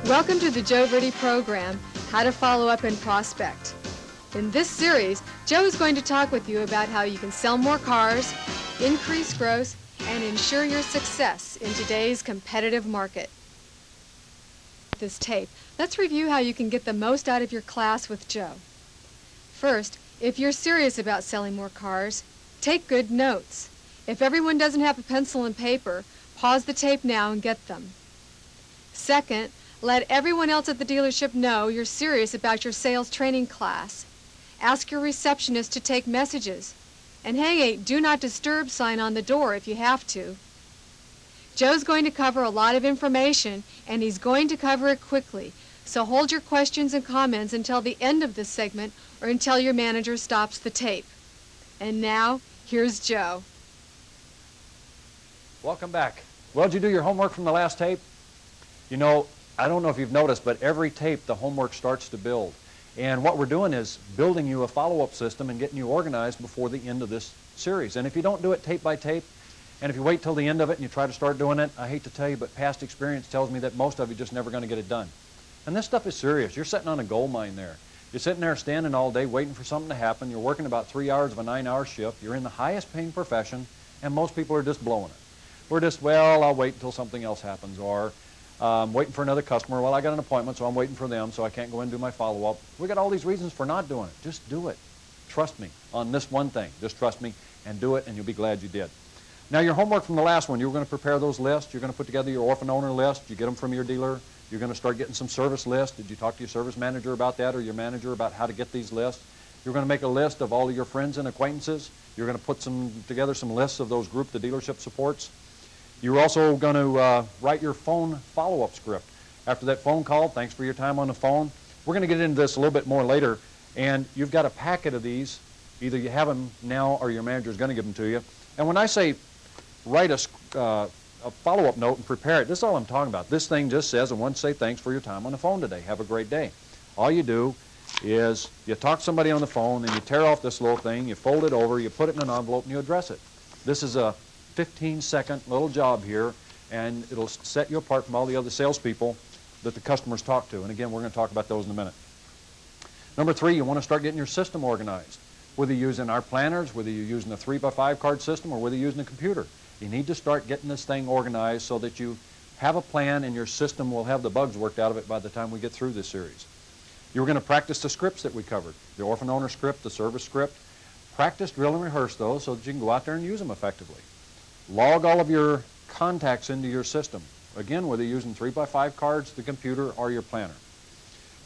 Welcome to the Joe Verde program, How to Follow Up and Prospect. In this series, Joe is going to talk with you about how you can sell more cars, increase gross, and ensure your success in today's competitive market. This tape, let's review how you can get the most out of your class with Joe. First, if you're serious about selling more cars, take good notes. If everyone doesn't have a pencil and paper, pause the tape now and get them. Second, let everyone else at the dealership know you're serious about your sales training class. Ask your receptionist to take messages, and hang a do not disturb sign on the door if you have to. Joe's going to cover a lot of information, and he's going to cover it quickly, so hold your questions and comments until the end of this segment or until your manager stops the tape. And now, here's Joe. Welcome back. Well, did you do your homework from the last tape? You know, I don't know if you've noticed, but every tape the homework starts to build. And what we're doing is building you a follow-up system and getting you organized before the end of this series. And if you don't do it tape by tape, and if you wait till the end of it and you try to start doing it, I hate to tell you, but past experience tells me that most of you just never going to get it done. And this stuff is serious. You're sitting on a gold mine there. You're sitting there standing all day waiting for something to happen. You're working about 3 hours of a 9-hour shift. You're in the highest paying profession, and most people are just blowing it. We're just, well, I'll wait until something else happens, or waiting for another customer. Well, I got an appointment, so I'm waiting for them, so I can't go in and do my follow-up. We got all these reasons for not doing it. Just do it. Trust me on this one thing. Just trust me and do it, and you'll be glad you did. Now, your homework from the last one, you were going to prepare those lists. You're going to put together your orphan owner list. You get them from your dealer. You're going to start getting some service lists. Did you talk to your service manager about that, or your manager about how to get these lists? You're going to make a list of all of your friends and acquaintances. You're going to put together some lists of those groups the dealership supports. You're also going to write your phone follow-up script. After that phone call, thanks for your time on the phone. We're going to get into this a little bit more later, and you've got a packet of these. Either you have them now or your manager is going to give them to you. And when I say write a follow-up note and prepare it, this is all I'm talking about. This thing just says, I want to say thanks for your time on the phone today. Have a great day. All you do is you talk to somebody on the phone, and you tear off this little thing, you fold it over, you put it in an envelope, and you address it. This is a 15-second little job here, and it'll set you apart from all the other salespeople that the customers talk to. And again, we're going to talk about those in a minute. Number 3, you want to start getting your system organized. Whether you're using our planners, whether you're using a 3x5 card system, or whether you're using a computer. You need to start getting this thing organized so that you have a plan and your system will have the bugs worked out of it by the time we get through this series. You're going to practice the scripts that we covered, the orphan owner script, the service script. Practice, drill, and rehearse those so that you can go out there and use them effectively. Log all of your contacts into your system. Again, whether you're using 3x5 cards, the computer, or your planner.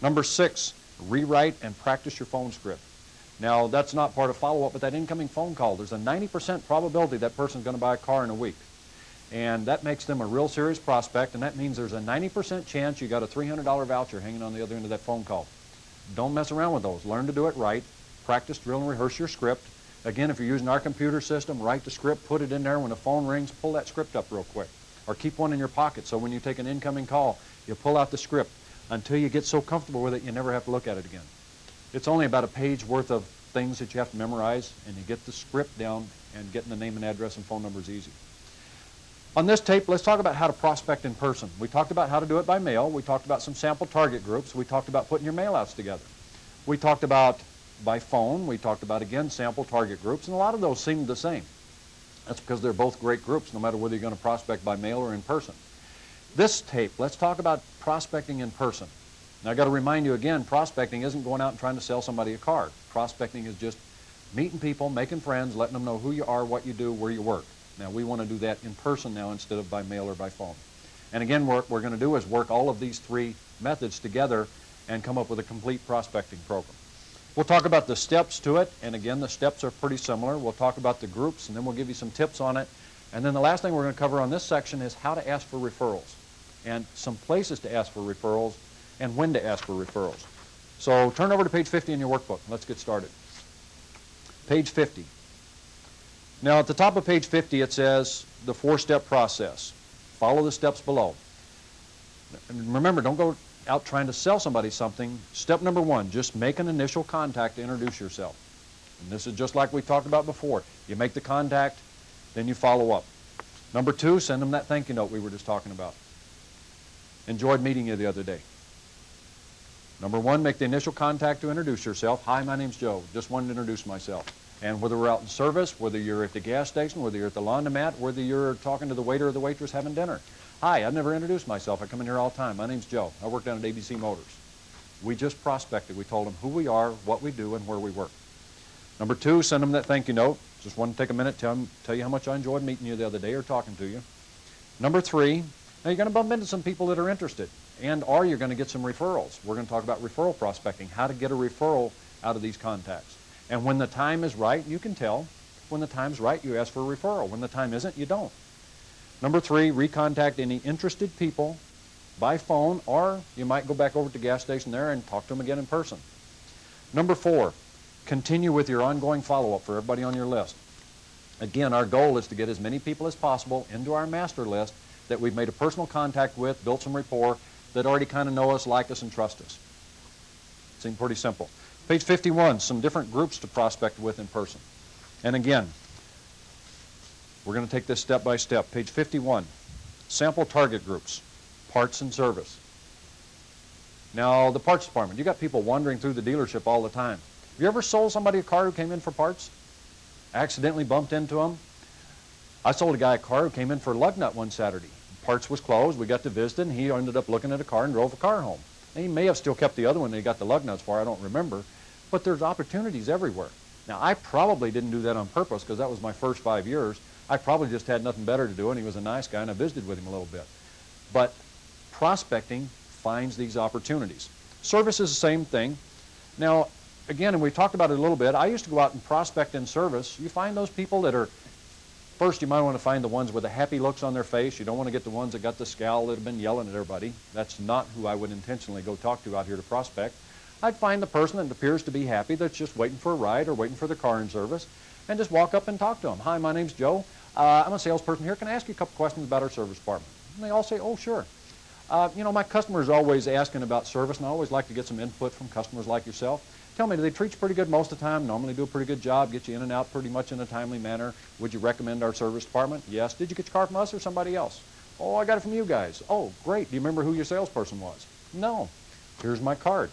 Number 6, rewrite and practice your phone script. Now, that's not part of follow-up, but that incoming phone call, there's a 90% probability that person's going to buy a car in a week. And that makes them a real serious prospect, and that means there's a 90% chance you got a $300 voucher hanging on the other end of that phone call. Don't mess around with those. Learn to do it right. Practice, drill, and rehearse your script. Again, if you're using our computer system, write the script, put it in there. When the phone rings, pull that script up real quick. Or keep one in your pocket so when you take an incoming call, you pull out the script until you get so comfortable with it you never have to look at it again. It's only about a page worth of things that you have to memorize, and you get the script down, and getting the name and address and phone number is easy. On this tape, let's talk about how to prospect in person. We talked about how to do it by mail. We talked about some sample target groups. We talked about putting your mail-outs together. We talked about by phone. We talked about, again, sample target groups, and a lot of those seem the same. That's because they're both great groups, no matter whether you're going to prospect by mail or in person. This tape, let's talk about prospecting in person. Now, I've got to remind you again, prospecting isn't going out and trying to sell somebody a card. Prospecting is just meeting people, making friends, letting them know who you are, what you do, where you work. Now, we want to do that in person now instead of by mail or by phone. And again, what we're going to do is work all of these 3 methods together and come up with a complete prospecting program. We'll talk about the steps to it, and again, the steps are pretty similar. We'll talk about the groups, and then we'll give you some tips on it. And then the last thing we're going to cover on this section is how to ask for referrals, and some places to ask for referrals, and when to ask for referrals. So turn over to page 50 in your workbook. Let's get started. Page 50. Now, at the top of page 50, it says the 4-step process. Follow the steps below. And remember, don't go out trying to sell somebody something. Step number 1, just make an initial contact to introduce yourself. And this is just like we talked about before. You make the contact, then you follow up. Number 2, send them that thank you note we were just talking about. Enjoyed meeting you the other day. Number one, make the initial contact to introduce yourself. Hi, my name's Joe. Just wanted to introduce myself. And whether we're out in service, whether you're at the gas station, whether you're at the laundromat, whether you're talking to the waiter or the waitress having dinner. Hi, I've never introduced myself. I come in here all the time. My name's Joe. I work down at ABC Motors. We just prospected. We told them who we are, what we do, and where we work. Number two, send them that thank you note. Just want to take a minute to tell you how much I enjoyed meeting you the other day or talking to you. Number three, now you're going to bump into some people that are interested, or you're going to get some referrals. We're going to talk about referral prospecting, how to get a referral out of these contacts. And when the time is right, you can tell. When the time's right, you ask for a referral. When the time isn't, you don't. Number three, recontact any interested people by phone, or you might go back over to the gas station there and talk to them again in person. Number four, continue with your ongoing follow-up for everybody on your list. Again, our goal is to get as many people as possible into our master list that we've made a personal contact with, built some rapport, that already kind of know us, like us, and trust us. Seems pretty simple. Page 51, some different groups to prospect with in person. And again, we're going to take this step by step. Page 51, sample target groups, parts and service. Now, the parts department, you got people wandering through the dealership all the time. Have you ever sold somebody a car who came in for parts? Accidentally bumped into them? I sold a guy a car who came in for a lug nut one Saturday. Parts was closed. We got to visit, and he ended up looking at a car and drove a car home. And he may have still kept the other one that he got the lug nuts for. I don't remember. But there's opportunities everywhere. Now, I probably didn't do that on purpose because that was my first 5 years. I probably just had nothing better to do, and he was a nice guy, and I visited with him a little bit. But prospecting finds these opportunities. Service is the same thing. Now, again, and we talked about it a little bit, I used to go out and prospect in service. You find those people that are, first you might want to find the ones with the happy looks on their face. You don't want to get the ones that got the scowl that have been yelling at everybody. That's not who I would intentionally go talk to out here to prospect. I'd find the person that appears to be happy, that's just waiting for a ride or waiting for their car in service, and just walk up and talk to them. Hi, my name's Joe. I'm a salesperson here. Can I ask you a couple questions about our service department? And they all say, oh, sure. You know, my customers are always asking about service, and I always like to get some input from customers like yourself. Tell me, do they treat you pretty good most of the time? Normally do a pretty good job, get you in and out pretty much in a timely manner? Would you recommend our service department? Yes. Did you get your car from us or somebody else? Oh, I got it from you guys. Oh, great. Do you remember who your salesperson was? No. Here's my card.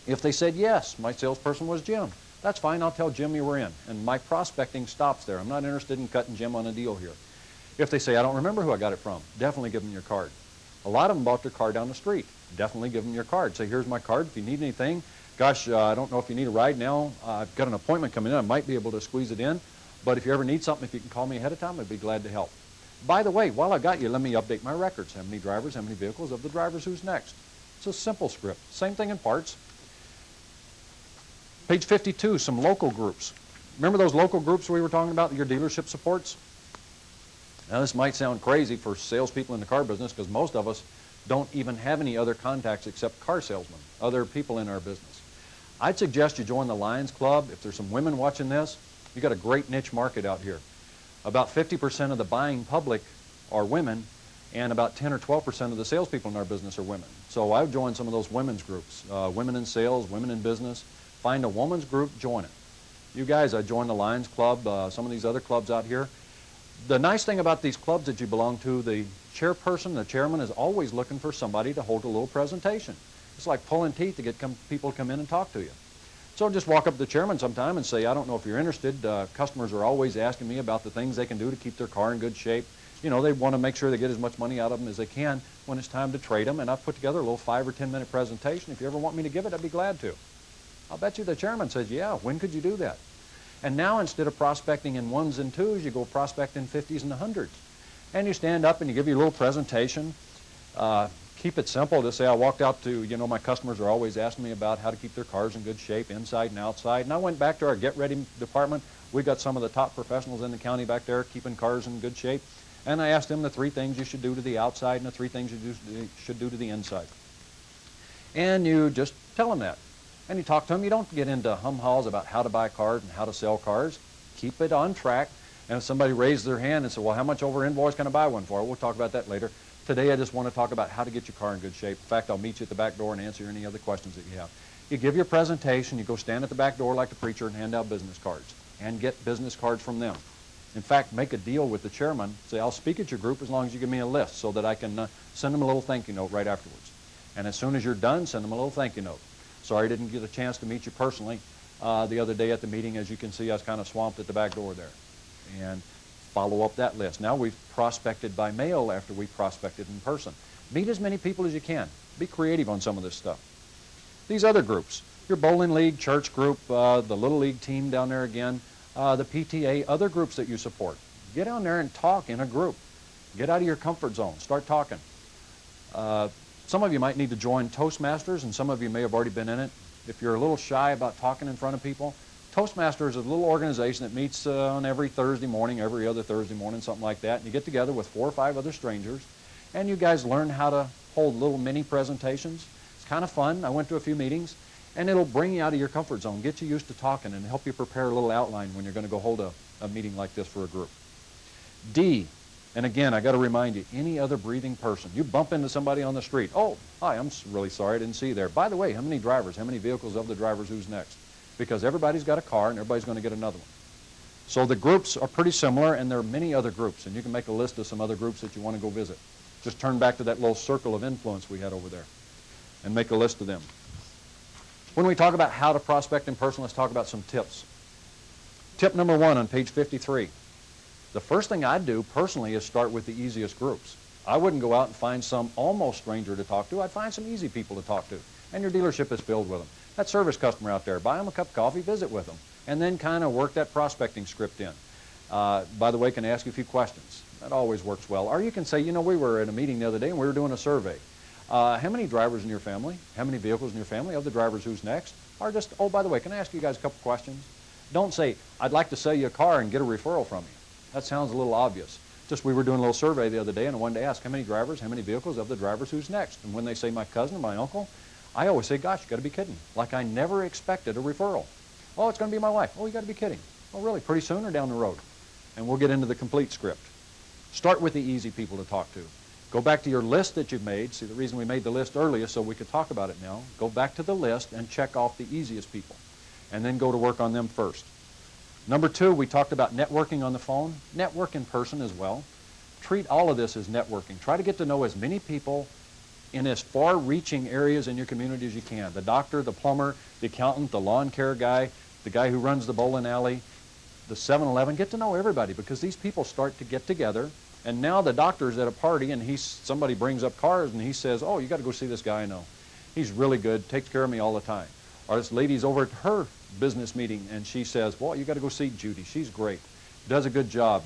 If they said yes, my salesperson was Jim. That's fine. I'll tell Jim you were in. And my prospecting stops there. I'm not interested in cutting Jim on a deal here. If they say, I don't remember who I got it from, definitely give them your card. A lot of them bought their car down the street. Definitely give them your card. Say, here's my card. If you need anything, gosh, I don't know if you need a ride now. I've got an appointment coming in. I might be able to squeeze it in. But if you ever need something, if you can call me ahead of time, I'd be glad to help. By the way, while I got you, let me update my records. How many drivers, how many vehicles, of the drivers, who's next. It's a simple script. Same thing in parts. Page 52, some local groups. Remember those local groups we were talking about, your dealership supports? Now, this might sound crazy for salespeople in the car business because most of us don't even have any other contacts except car salesmen, other people in our business. I'd suggest you join the Lions Club. If there's some women watching this, you've got a great niche market out here. About 50% of the buying public are women, and about 10 or 12% of the salespeople in our business are women. So I've joined some of those women's groups, women in sales, women in business. Find a woman's group, join it. You guys, I joined the Lions Club, some of these other clubs out here. The nice thing about these clubs that you belong to, the chairperson, the chairman is always looking for somebody to hold a little presentation. It's like pulling teeth to get people to come in and talk to you. So just walk up to the chairman sometime and say, I don't know if you're interested. Customers are always asking me about the things they can do to keep their car in good shape. You know, they want to make sure they get as much money out of them as they can when it's time to trade them. And I've put together a little 5 or 10 minute presentation. If you ever want me to give it, I'd be glad to. I'll bet you the chairman says, yeah, when could you do that? And now instead of prospecting in 1s and 2s, you go prospect in 50s and 100s. And you stand up and you give your little presentation. Keep it simple. Just say, I walked out to, you know, my customers are always asking me about how to keep their cars in good shape, inside and outside. And I went back to our Get Ready department. We got some of the top professionals in the county back there keeping cars in good shape. And I asked them the 3 things you should do to the outside and the 3 things you should do to the inside. And you just tell them that. And you talk to them. You don't get into hum-haws about how to buy cars and how to sell cars. Keep it on track. And if somebody raises their hand and says, well, how much over invoice can I buy one for? We'll talk about that later. Today I just want to talk about how to get your car in good shape. In fact, I'll meet you at the back door and answer any other questions that you have. You give your presentation. You go stand at the back door like the preacher and hand out business cards. And get business cards from them. In fact, make a deal with the chairman. Say, I'll speak at your group as long as you give me a list so that I can send them a little thank you note right afterwards. And as soon as you're done, send them a little thank you note. Sorry I didn't get a chance to meet you personally the other day at the meeting. As you can see, I was kind of swamped at the back door there. And follow up that list. Now we've prospected by mail after we prospected in person. Meet as many people as you can. Be creative on some of this stuff. These other groups, your bowling league, church group, the Little League team down there again, the PTA, other groups that you support. Get down there and talk in a group. Get out of your comfort zone. Start talking. Some of you might need to join Toastmasters, and some of you may have already been in it. If you're a little shy about talking in front of people, Toastmasters is a little organization that meets on every Thursday morning, every other Thursday morning, something like that. And you get together with 4 or 5 other strangers, and you guys learn how to hold little mini presentations. It's kind of fun. I went to a few meetings, and it'll bring you out of your comfort zone, get you used to talking, and help you prepare a little outline when you're going to go hold a meeting like this for a group. D, and again, I got to remind you, any other breathing person. You bump into somebody on the street. Oh, hi, I'm really sorry I didn't see you there. By the way, how many drivers, how many vehicles of the drivers, who's next? Because everybody's got a car and everybody's going to get another one. So the groups are pretty similar, and there are many other groups, and you can make a list of some other groups that you want to go visit. Just turn back to that little circle of influence we had over there and make a list of them. When we talk about how to prospect in person, let's talk about some tips. Tip number 1 on page 53. The first thing I'd do personally is start with the easiest groups. I wouldn't go out and find some almost stranger to talk to. I'd find some easy people to talk to, and your dealership is filled with them. That service customer out there, buy them a cup of coffee, visit with them, and then kind of work that prospecting script in. By the way, can I ask you a few questions? That always works well. Or you can say, you know, we were at a meeting the other day and we were doing a survey. How many drivers in your family? How many vehicles in your family? Of the drivers, who's next? Or just, oh, by the way, can I ask you guys a couple questions? Don't say, I'd like to sell you a car and get a referral from you. That sounds a little obvious. Just we were doing a little survey the other day, and I wanted to ask how many drivers, how many vehicles, of the drivers, who's next? And when they say my cousin or my uncle, I always say, gosh, you got to be kidding. Like I never expected a referral. Oh, it's going to be my wife. Oh, you got to be kidding. Oh, really? Pretty soon or down the road? And we'll get into the complete script. Start with the easy people to talk to. Go back to your list that you've made. See, the reason we made the list earlier so we could talk about it now. Go back to the list and check off the easiest people. And then go to work on them first. Number 2, we talked about networking on the phone. Network in person as well. Treat all of this as networking. Try to get to know as many people in as far-reaching areas in your community as you can. The doctor, the plumber, the accountant, the lawn care guy, the guy who runs the bowling alley, the 7-Eleven. Get to know everybody, because these people start to get together. And now the doctor's at a party and somebody brings up cars and he says, oh, you got to go see this guy I know. He's really good, takes care of me all the time. Or this lady's over at her business meeting and she says, well, you got to go see Judy. She's great, does a good job.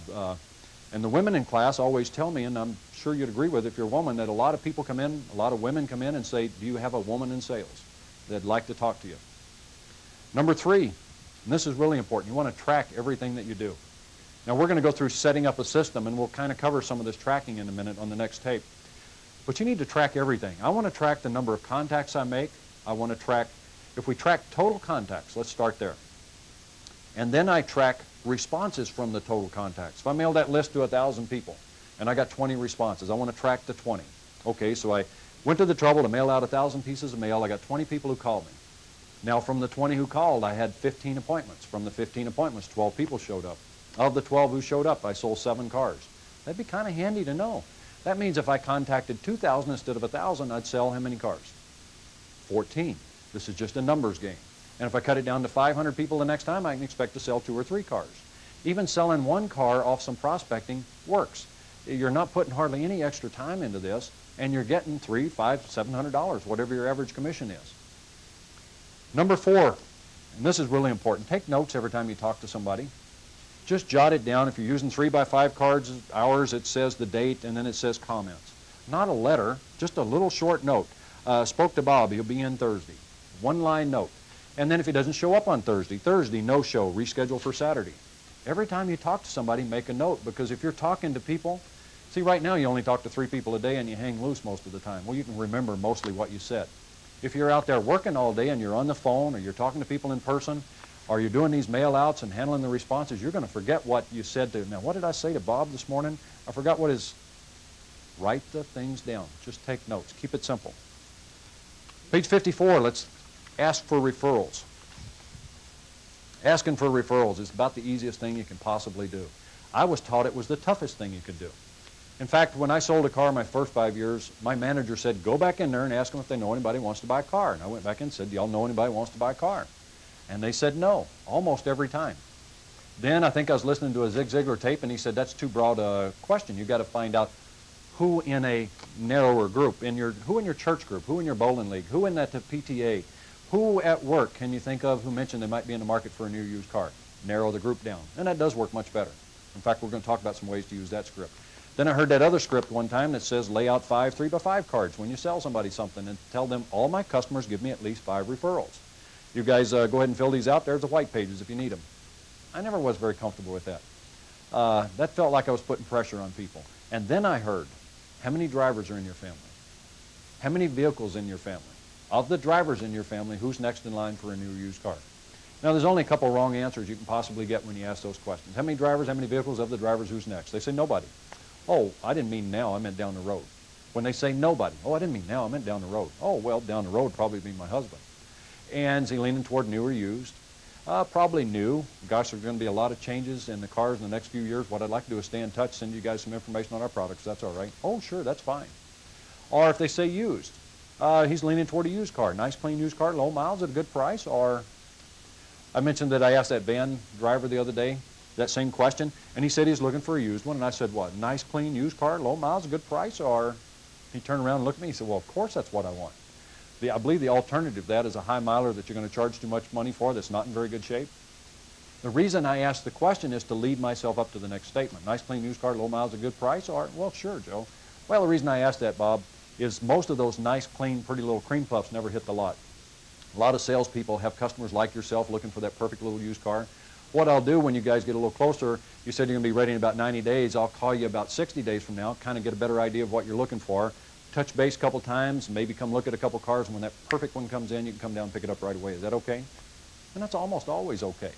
And the women in class always tell me, and I'm sure you'd agree with it if you're a woman, that a lot of people come in, a lot of women come in and say, do you have a woman in sales that'd like to talk to you? Number 3, and this is really important, you want to track everything that you do. Now we're going to go through setting up a system, and we'll kind of cover some of this tracking in a minute on the next tape. But you need to track everything. I want to track the number of contacts I make. I want to track, if we track total contacts, let's start there. And then I track responses from the total contacts. If I mail that list to 1,000 people and I got 20 responses, I want to track the 20. Okay, so I went to the trouble to mail out 1,000 pieces of mail. I got 20 people who called me. Now from the 20 who called, I had 15 appointments. From the 15 appointments, 12 people showed up. Of the 12 who showed up, I sold 7 cars. That'd be kind of handy to know. That means if I contacted 2,000 instead of 1,000, I'd sell how many cars? 14. This is just a numbers game. And if I cut it down to 500 people the next time, I can expect to sell 2 or 3 cars. Even selling 1 car off some prospecting works. You're not putting hardly any extra time into this, and you're getting $300, $500, $700, whatever your average commission is. Number 4, and this is really important, take notes every time you talk to somebody. Just jot it down. If you're using 3x5 cards, hours, it says the date, and then it says comments. Not a letter, just a little short note. Spoke to Bob, he'll be in Thursday. 1-line note. And then if he doesn't show up on Thursday, no show, reschedule for Saturday. Every time you talk to somebody, make a note, because if you're talking to people, see, right now you only talk to 3 people a day and you hang loose most of the time. Well, you can remember mostly what you said. If you're out there working all day and you're on the phone, or you're talking to people in person, or you're doing these mail outs and handling the responses, you're going to forget what you said to. Now, what did I say to Bob this morning? I forgot what his. Write the things down. Just take notes. Keep it simple. Page 54, let's ask for referrals. Asking for referrals is about the easiest thing you can possibly do. I was taught it was the toughest thing you could do. In fact, when I sold a car my first 5 years, my manager said, go back in there and ask them if they know anybody who wants to buy a car. And I went back in and said, do y'all know anybody who wants to buy a car? And they said no, almost every time. Then I think I was listening to a Zig Ziglar tape, and he said, that's too broad a question. You've got to find out who in a narrower group, who in your church group, who in your bowling league, who in that PTA, who at work can you think of who mentioned they might be in the market for a new used car? Narrow the group down. And that does work much better. In fact, we're going to talk about some ways to use that script. Then I heard that other script one time that says lay out 5 3x5 cards when you sell somebody something and tell them all my customers give me at least 5 referrals. You guys go ahead and fill these out. There's the white pages if you need them. I never was very comfortable with that. That felt like I was putting pressure on people. And then I heard, how many drivers are in your family? How many vehicles in your family? Of the drivers in your family, who's next in line for a new used car? Now, there's only a couple wrong answers you can possibly get when you ask those questions. How many drivers, how many vehicles? Of the drivers, who's next? They say nobody. Oh, I didn't mean now, I meant down the road. When they say nobody, oh, I didn't mean now, I meant down the road. Oh, well, down the road would probably be my husband. And is he leaning toward new or used? Probably new. Gosh, there's going to be a lot of changes in the cars in the next few years. What I'd like to do is stay in touch, send you guys some information on our products. That's all right. Oh, sure, that's fine. Or if they say used, he's leaning toward a used car. Nice, clean used car, low miles at a good price. Or I mentioned that I asked that van driver the other day that same question, and he said he's looking for a used one. And I said, what, nice, clean used car, low miles, a good price? Or he turned around and looked at me and said, well, of course that's what I want. I believe the alternative to that is a high miler that you're going to charge too much money for that's not in very good shape. The reason I asked the question is to lead myself up to the next statement. Nice, clean used car, low miles, a good price? Or, well, sure, Joe. Well, the reason I asked that, Bob, is most of those nice, clean, pretty little cream puffs never hit the lot. A lot of salespeople have customers like yourself looking for that perfect little used car. What I'll do when you guys get a little closer, you said you're going to be ready in about 90 days. I'll call you about 60 days from now, kind of get a better idea of what you're looking for. Touch base a couple times, maybe come look at a couple cars, and when that perfect one comes in, you can come down and pick it up right away. Is that okay? And that's almost always okay.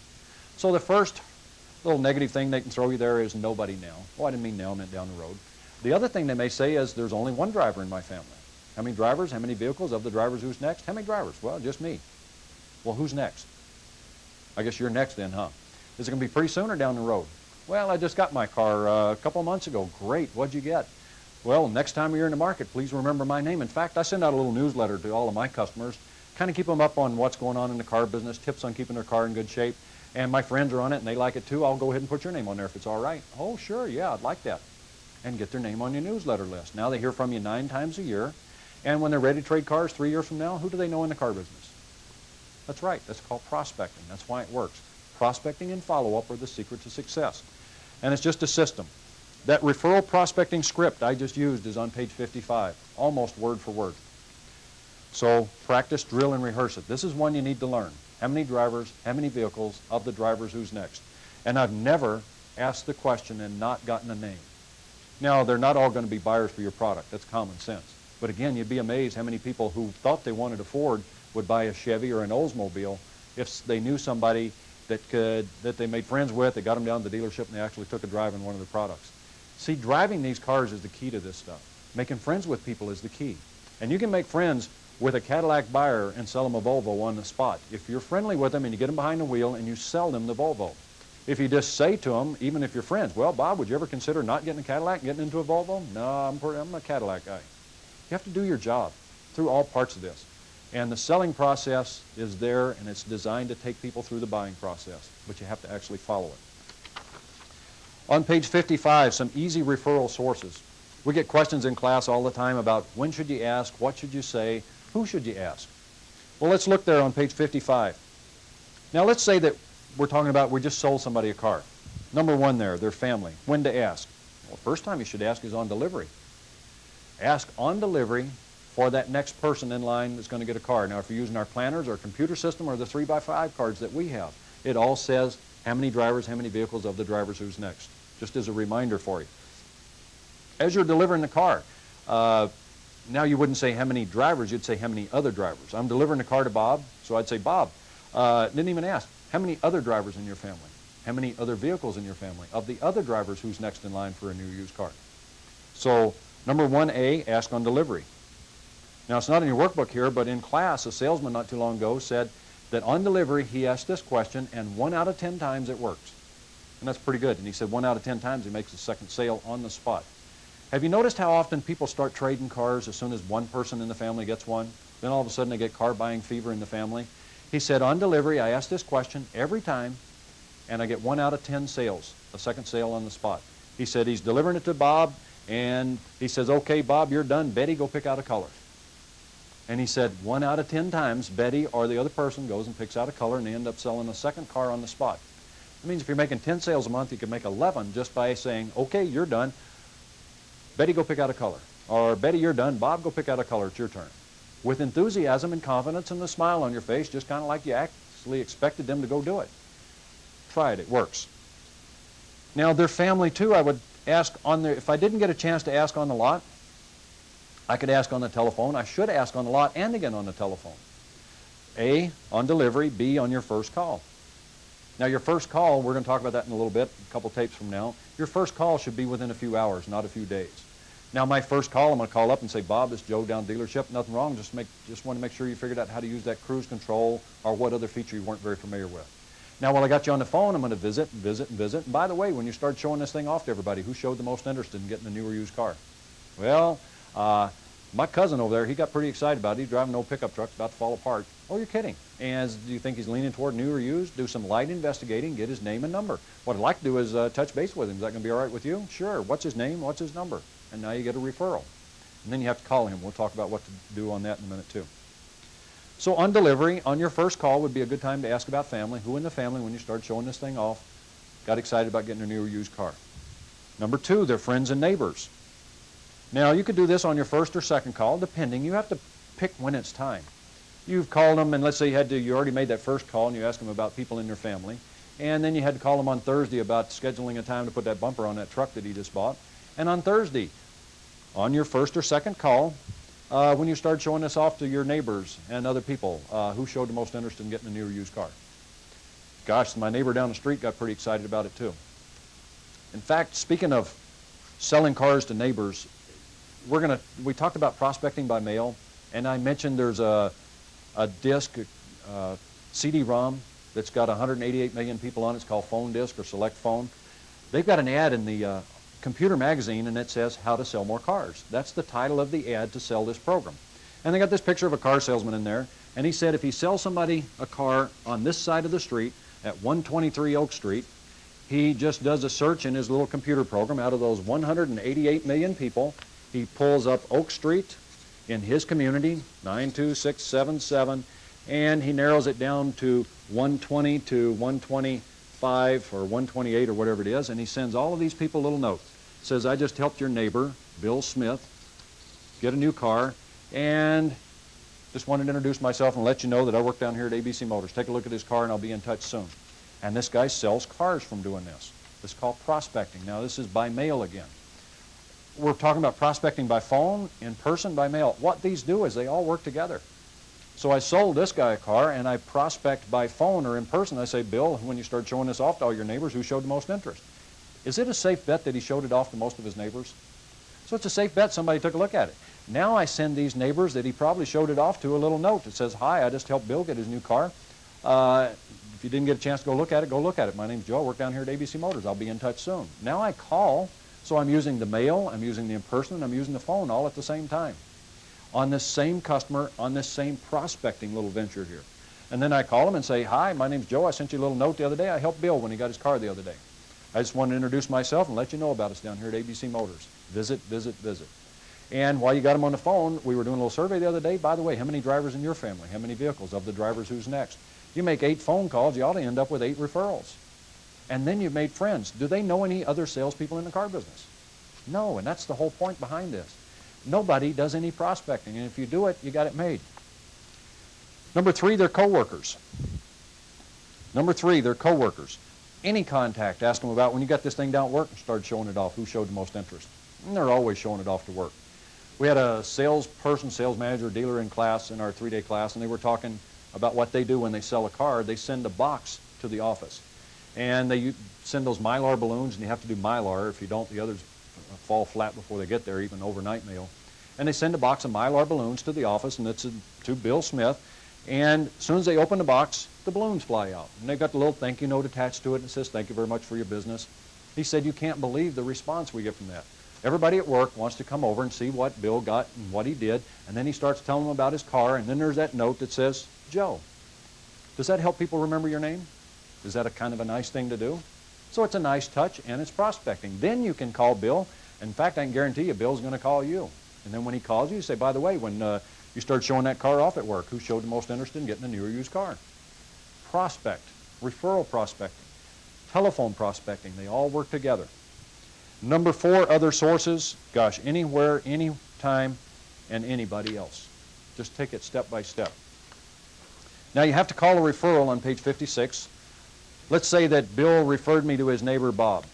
So the first little negative thing they can throw you there is nobody now. Oh, I didn't mean now, I meant down the road. The other thing they may say is there's only one driver in my family. How many drivers? How many vehicles? Of the drivers, who's next? How many drivers? Well, just me. Well, who's next? I guess you're next then, huh? Is it going to be pretty soon or down the road? Well, I just got my car a couple of months ago. Great. What'd you get? Well, next time you're in the market, please remember my name. In fact, I send out a little newsletter to all of my customers, kind of keep them up on what's going on in the car business, tips on keeping their car in good shape. And my friends are on it, and they like it too. I'll go ahead and put your name on there if it's all right. Oh, sure, yeah, I'd like that. And get their name on your newsletter list. Now they hear from you 9 times a year. And when they're ready to trade cars 3 years from now, who do they know in the car business? That's right. That's called prospecting. That's why it works. Prospecting and follow-up are the secret to success. And it's just a system. That referral prospecting script I just used is on page 55, almost word for word. So practice, drill, and rehearse it. This is one you need to learn. How many drivers, how many vehicles, of the drivers, who's next? And I've never asked the question and not gotten a name. Now, they're not all going to be buyers for your product. That's common sense. But again, you'd be amazed how many people who thought they wanted a Ford would buy a Chevy or an Oldsmobile if they knew somebody that they made friends with, they got them down to the dealership, and they actually took a drive in one of the products. See, driving these cars is the key to this stuff. Making friends with people is the key. And you can make friends with a Cadillac buyer and sell them a Volvo on the spot. If you're friendly with them and you get them behind the wheel and you sell them the Volvo. If you just say to them, even if you're friends, well, Bob, would you ever consider not getting a Cadillac and getting into a Volvo? No, I'm a Cadillac guy. You have to do your job through all parts of this. And the selling process is there, and it's designed to take people through the buying process, but you have to actually follow it. On page 55, some easy referral sources. We get questions in class all the time about when should you ask, what should you say, who should you ask? Well, let's look there on page 55. Now, let's say that we're talking about we just sold somebody a car. Number one there, their family. When to ask? Well, the first time you should ask is on delivery. Ask on delivery for that next person in line that's going to get a car. Now, if you're using our planners, our computer system, or the 3x5 cards that we have, it all says how many drivers, how many vehicles, of the drivers, who's next. Just as a reminder for you. As you're delivering the car, now you wouldn't say how many drivers, you'd say how many other drivers. I'm delivering the car to Bob, so I'd say, Bob, didn't even ask, how many other drivers in your family? How many other vehicles in your family? Of the other drivers, who's next in line for a new used car? So, number 1A, ask on delivery. Now, it's not in your workbook here, but in class, a salesman not too long ago said that on delivery, he asked this question, and 1 out of 10 times it works. And that's pretty good. And he said 1 out of 10 times he makes a second sale on the spot. Have you noticed how often people start trading cars as soon as one person in the family gets one? Then all of a sudden they get car buying fever in the family. He said on delivery, I ask this question every time, and I get 1 out of 10 sales, a second sale on the spot. He said he's delivering it to Bob, and he says, okay, Bob, you're done. Betty, go pick out a color. And he said 1 out of 10 times, Betty or the other person goes and picks out a color, and they end up selling a second car on the spot. That means if you're making 10 sales a month, you can make 11 just by saying, okay, you're done. Betty, go pick out a color. Or Betty, you're done. Bob, go pick out a color. It's your turn. With enthusiasm and confidence and a smile on your face, just kind of like you actually expected them to go do it. Try it. It works. Now, their family, too, I would ask on their, if I didn't get a chance to ask on the lot, I could ask on the telephone. I should ask on the lot and again on the telephone. A, on delivery. B, on your first call. Now, your first call, we're going to talk about that in a little bit, a couple tapes from now. Your first call should be within a few hours, not a few days. Now, my first call, I'm going to call up and say, Bob, it's Joe down dealership. Nothing wrong. Just want to make sure you figured out how to use that cruise control or what other feature you weren't very familiar with. Now, while I got you on the phone, I'm going to visit. And by the way, when you start showing this thing off to everybody, who showed the most interest in getting a new or used car? Well, my cousin over there, he got pretty excited about it. He's driving an old pickup truck about to fall apart. Oh, you're kidding. And do you think he's leaning toward new or used? Do some light investigating, get his name and number. What I'd like to do is touch base with him. Is that going to be all right with you? Sure. What's his name? What's his number? And now you get a referral. And then you have to call him. We'll talk about what to do on that in a minute, too. So on delivery, on your first call would be a good time to ask about family. Who in the family, when you start showing this thing off, got excited about getting a new or used car? Number 2, their friends and neighbors. Now, you could do this on your first or second call, depending. You have to pick when it's time. You've called them, and let's say you already made that first call, and you asked them about people in their family. And then you had to call them on Thursday about scheduling a time to put that bumper on that truck that he just bought. And on Thursday, on your first or second call, when you start showing this off to your neighbors and other people, who showed the most interest in getting a new or used car? Gosh, my neighbor down the street got pretty excited about it too. In fact, speaking of selling cars to neighbors, we talked about prospecting by mail, and I mentioned there's a disc, CD-ROM that's got 188 million people on it. It's called Phone Disc or Select Phone. They've got an ad in the Computer Magazine, and it says How to Sell More Cars. That's the title of the ad to sell this program. And they got this picture of a car salesman in there, and he said if he sells somebody a car on this side of the street at 123 Oak Street, he just does a search in his little computer program. Out of those 188 million people, he pulls up Oak Street in his community, 92677, and he narrows it down to 120 to 125 or 128 or whatever it is, and he sends all of these people a little note. Says, I just helped your neighbor, Bill Smith, get a new car, and just wanted to introduce myself and let you know that I work down here at ABC Motors. Take a look at his car, and I'll be in touch soon. And this guy sells cars from doing this. This is called prospecting. Now, this is by mail again. We're talking about prospecting by phone, in person, by mail. What these do is they all work together. So I sold this guy a car, and I prospect by phone or in person. I say, Bill, when you start showing this off to all your neighbors, who showed the most interest? Is it a safe bet that he showed it off to most of his neighbors? So it's a safe bet somebody took a look at it. Now I send these neighbors that he probably showed it off to a little note that says, hi, I just helped Bill get his new car. If you didn't get a chance to go look at it, go look at it. My name's Joe. I work down here at ABC Motors. I'll be in touch soon. Now I call, so I'm using the mail, I'm using the in-person, and I'm using the phone all at the same time on this same customer, on this same prospecting little venture here. And then I call them and say, hi, my name's Joe. I sent you a little note the other day. I helped Bill when he got his car the other day. I just wanted to introduce myself and let you know about us down here at ABC Motors. Visit. And while you got them on the phone, we were doing a little survey the other day. By the way, how many drivers in your family? How many vehicles? Of the drivers, who's next? You make 8 phone calls, you ought to end up with 8 referrals. And then you've made friends. Do they know any other salespeople in the car business? No, and that's the whole point behind this. Nobody does any prospecting, and if you do it, you got it made. Number 3, they're coworkers. Number 3, they're coworkers. Any contact, ask them about when you got this thing down at work and start showing it off. Who showed the most interest? And they're always showing it off to work. We had a salesperson, sales manager, dealer in class, in our 3-day class, and they were talking about what they do when they sell a car. They send a box to the office. And they send those Mylar balloons, and you have to do Mylar. If you don't, the others fall flat before they get there, even overnight mail. And they send a box of Mylar balloons to the office, and it's to Bill Smith. And as soon as they open the box, the balloons fly out. And they've got the little thank you note attached to it, and it says, thank you very much for your business. He said, you can't believe the response we get from that. Everybody at work wants to come over and see what Bill got and what he did, and then he starts telling them about his car, and then there's that note that says, Joe. Does that help people remember your name? Is that a kind of a nice thing to do? So it's a nice touch, and it's prospecting. Then you can call Bill. In fact, I can guarantee you Bill's going to call you. And then when he calls you, you say, by the way, when you start showing that car off at work, who showed the most interest in getting a new or used car? Prospect, referral prospecting, telephone prospecting, they all work together. Number 4, other sources. Gosh, anywhere, anytime, and anybody else. Just take it step by step. Now you have to call a referral on page 56. Let's say that Bill referred me to his neighbor Bob.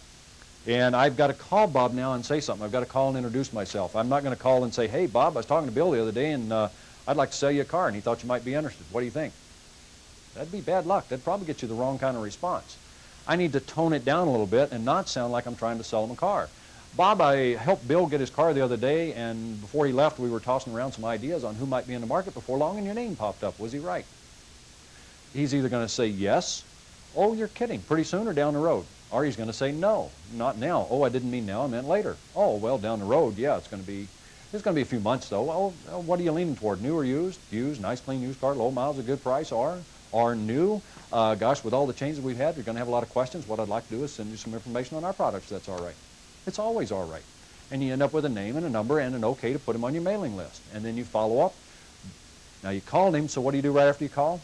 And I've got to call Bob now and say something. I've got to call and introduce myself. I'm not going to call and say, hey, Bob, I was talking to Bill the other day, and I'd like to sell you a car, and he thought you might be interested. What do you think? That'd be bad luck. That'd probably get you the wrong kind of response. I need to tone it down a little bit and not sound like I'm trying to sell him a car. Bob, I helped Bill get his car the other day, and before he left, we were tossing around some ideas on who might be in the market. Before long, and your name popped up. Was he right? He's either going to say yes, oh, you're kidding, pretty soon or down the road. Or he's going to say no, not now. Oh, I didn't mean now, I meant later. Oh, well, down the road, yeah, it's going to be a few months, though. Well, what are you leaning toward, new or used? Used, nice, clean used car, low miles, a good price, or new. Gosh, with all the changes we've had, you're going to have a lot of questions. What I'd like to do is send you some information on our products. That's all right. It's always all right. And you end up with a name and a number and an okay to put him on your mailing list. And then you follow up. Now, you called him, so what do you do right after you call?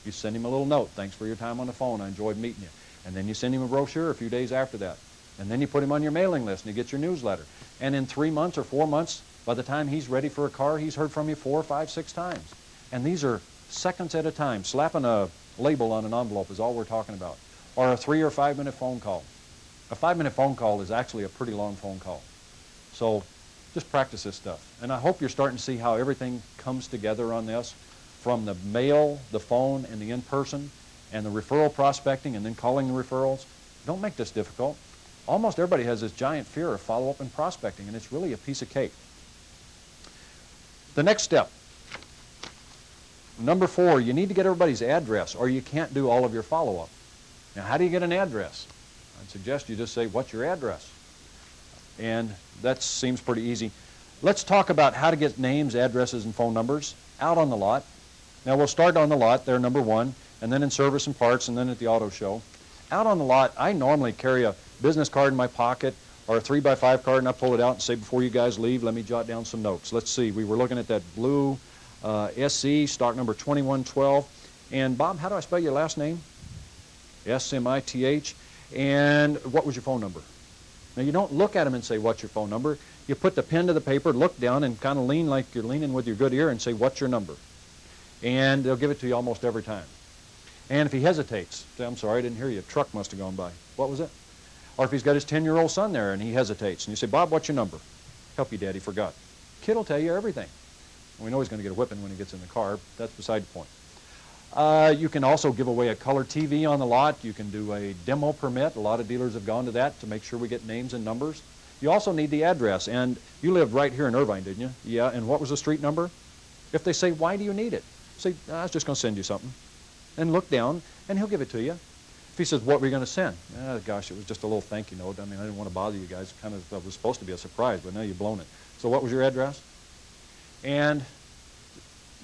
You send him a little note. Thanks for your time on the phone. I enjoyed meeting you. And then you send him a brochure a few days after that. And then you put him on your mailing list and you get your newsletter. And in 3 months or 4 months, by the time he's ready for a car, he's heard from you 4, 5, 6 times. And these are seconds at a time. Slapping a label on an envelope is all we're talking about. Or a 3 or 5 minute phone call. A 5-minute phone call is actually a pretty long phone call. So just practice this stuff. And I hope you're starting to see how everything comes together on this, from the mail, the phone, and the in-person, and the referral prospecting, and then calling the referrals. Don't make this difficult. Almost everybody has this giant fear of follow-up and prospecting, and it's really a piece of cake. The next step, number 4, you need to get everybody's address, or you can't do all of your follow-up. Now, how do you get an address? I'd suggest you just say, what's your address? And that seems pretty easy. Let's talk about how to get names, addresses, and phone numbers out on the lot. Now, we'll start on the lot there, number 1, and then in service and parts, and then at the auto show. Out on the lot, I normally carry a business card in my pocket or a 3x5 card, and I pull it out and say, before you guys leave, let me jot down some notes. Let's see. We were looking at that blue SC, stock number 2112. And Bob, how do I spell your last name? S-M-I-T-H. And what was your phone number? Now, you don't look at them and say, what's your phone number? You put the pen to the paper, look down, and kind of lean like you're leaning with your good ear and say, what's your number? And they'll give it to you almost every time. And if he hesitates, say, I'm sorry, I didn't hear you. A truck must have gone by. What was it? Or if he's got his 10-year-old son there and he hesitates, and you say, Bob, what's your number? Help you, Daddy, forgot. Kid will tell you everything. And we know he's going to get a whipping when he gets in the car. That's beside the point. You can also give away a color TV on the lot. You can do a demo permit. A lot of dealers have gone to that to make sure we get names and numbers. You also need the address. And you lived right here in Irvine, didn't you? Yeah, and what was the street number? If they say, why do you need it? Say, I was just going to send you something. And look down, and he'll give it to you. If he says, what were you going to send? Gosh, it was just a little thank you note. I mean, I didn't want to bother you guys. It was supposed to be a surprise, but now you've blown it. So what was your address? And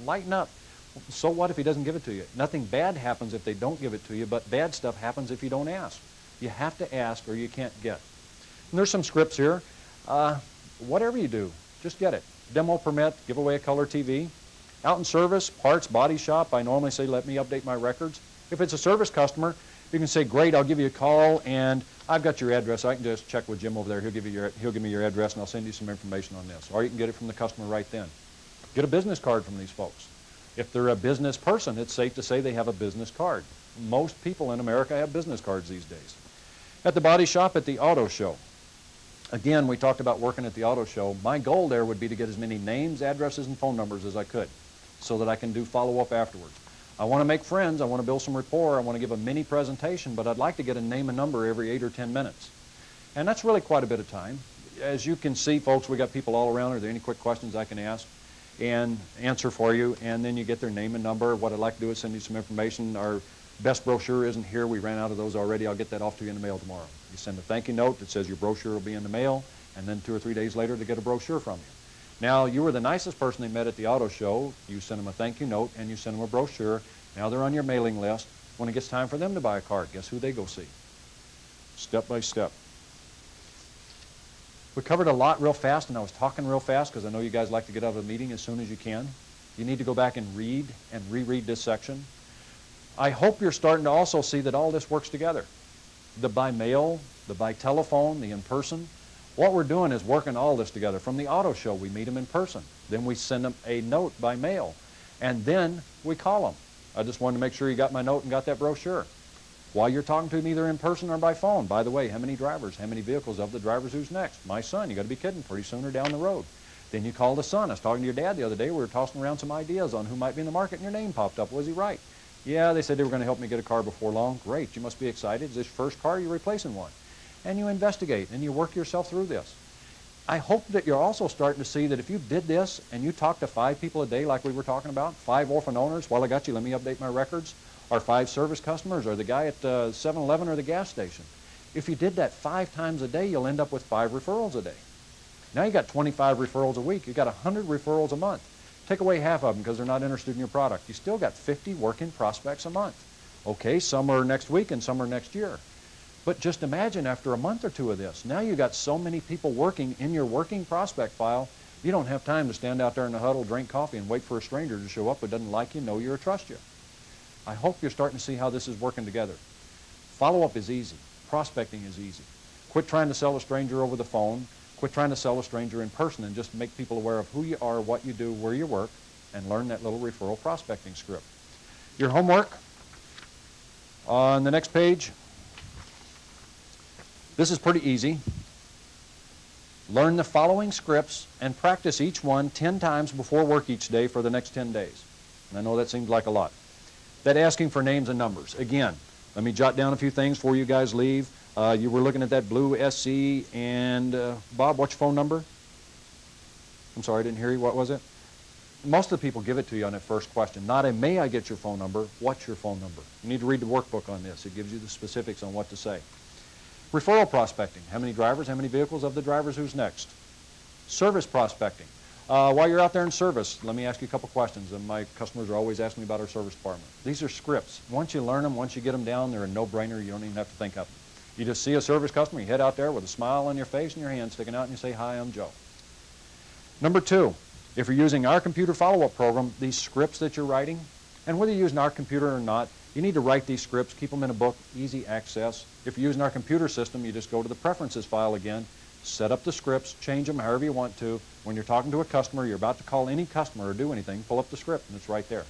lighten up. So what if he doesn't give it to you? Nothing bad happens if they don't give it to you, but bad stuff happens if you don't ask. You have to ask or you can't get. And there's some scripts here. Whatever you do, just get it. Demo permit, give away a color TV. Out in service, parts, body shop, I normally say, let me update my records. If it's a service customer, you can say, great, I'll give you a call, and I've got your address. I can just check with Jim over there. He'll give me your address, and I'll send you some information on this. Or you can get it from the customer right then. Get a business card from these folks. If they're a business person, it's safe to say they have a business card. Most people in America have business cards these days. At the body shop, at the auto show. Again, we talked about working at the auto show. My goal there would be to get as many names, addresses, and phone numbers as I could so that I can do follow-up afterwards. I want to make friends. I want to build some rapport. I want to give a mini presentation, but I'd like to get a name and number every 8 or 10 minutes. And that's really quite a bit of time. As you can see, folks, we got people all around. Are there any quick questions I can ask? and answer for you, and then you get their name and number. What I'd like to do is send you some information. Our best brochure isn't here. We ran out of those already. I'll get that off to you in the mail tomorrow. You send a thank you note that says your brochure will be in the mail, and then 2 or 3 days later to get a brochure from you. Now, you were the nicest person they met at the auto show. You sent them a thank you note, and you sent them a brochure. Now they're on your mailing list. When it gets time for them to buy a car, guess who they go see? Step by step. We covered a lot real fast, and I was talking real fast because I know you guys like to get out of a meeting as soon as you can. You need to go back and read and reread this section. I hope you're starting to also see that all this works together. The by mail, the by telephone, the in person. What we're doing is working all this together. From the auto show, we meet them in person. Then we send them a note by mail. And then we call them. I just wanted to make sure you got my note and got that brochure. While you're talking to them either in person or by phone, by the way, how many drivers, how many vehicles of the drivers who's next? My son, you got to be kidding, pretty soon or down the road. Then you call the son. I was talking to your dad the other day. We were tossing around some ideas on who might be in the market, and your name popped up. Was he right? Yeah, they said they were going to help me get a car before long. Great, you must be excited. Is this your first car? You're replacing one. And you investigate, and you work yourself through this. I hope that you're also starting to see that if you did this and you talked to 5 people a day like we were talking about, 5 orphan owners, while I got you, let me update my records, or 5 service customers, or the guy at 7-Eleven or the gas station. If you did that 5 times a day, you'll end up with 5 referrals a day. Now you got 25 referrals a week. You got 100 referrals a month. Take away half of them because they're not interested in your product. You still got 50 working prospects a month. Okay, some are next week and some are next year. But just imagine after a month or 2 of this, now you got so many people working in your working prospect file, you don't have time to stand out there in the huddle, drink coffee, and wait for a stranger to show up who doesn't like you, know you, or trust you. I hope you're starting to see how this is working together. Follow-up is easy. Prospecting is easy. Quit trying to sell a stranger over the phone. Quit trying to sell a stranger in person, and just make people aware of who you are, what you do, where you work, and learn that little referral prospecting script. Your homework on the next page. This is pretty easy. Learn the following scripts and practice each one 10 times before work each day for the next 10 days. And I know that seems like a lot. That asking for names and numbers. Again, let me jot down a few things before you guys leave. You were looking at that blue SC, and Bob, what's your phone number? I'm sorry, I didn't hear you. What was it? Most of the people give it to you on that first question. Not a may I get your phone number, what's your phone number? You need to read the workbook on this. It gives you the specifics on what to say. Referral prospecting. How many drivers, how many vehicles of the drivers, who's next? Service prospecting. While you're out there in service, let me ask you a couple questions. And my customers are always asking me about our service department. These are scripts. Once you learn them, once you get them down, they're a no-brainer. You don't even have to think of them. You just see a service customer, you head out there with a smile on your face and your hand sticking out, and you say, hi, I'm Joe. Number 2, if you're using our computer follow-up program, these scripts that you're writing, and whether you're using our computer or not, you need to write these scripts, keep them in a book, easy access. If you're using our computer system, you just go to the preferences file again, set up the scripts, change them however you want to. When you're talking to a customer, you're about to call any customer or do anything, pull up the script, and it's right there.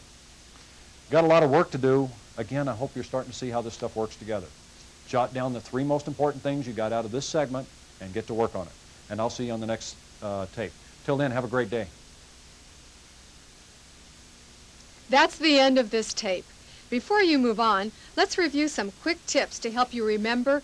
Got a lot of work to do. Again, I hope you're starting to see how this stuff works together. Jot down the 3 most important things you got out of this segment and get to work on it. And I'll see you on the next tape. Till then, have a great day. That's the end of this tape. Before you move on, let's review some quick tips to help you remember